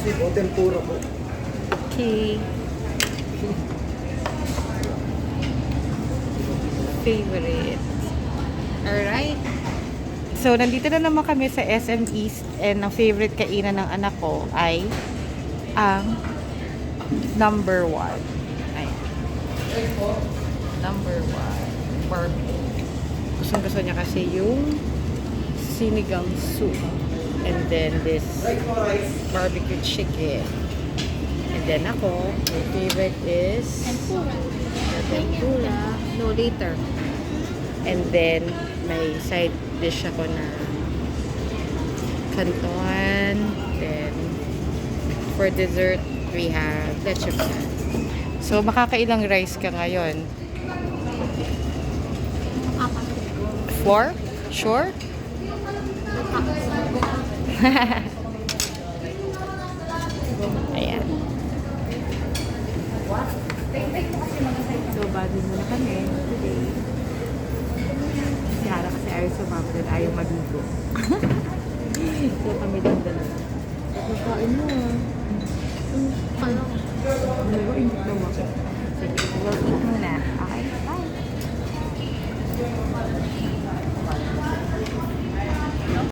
Beef o tempura po. Okay. Favorite. Alright. So, nandito na naman kami sa SM East and ang favorite kainan ng anak ko ay ang number 1. Ayan. Number 1. Barbecue. Gusto niya kasi yung sinigang soup. And then this barbecue chicken. And then ako, my favorite is tempura. No, later. And then may side dish ako na canton. Then for dessert, we have leche flan. So makakailang rice ka ngayon? 4? Sure? Ayan. So, badin muna kami today. Si Hara kasi ayaw sumama doon, ayaw maligo. So, kami doon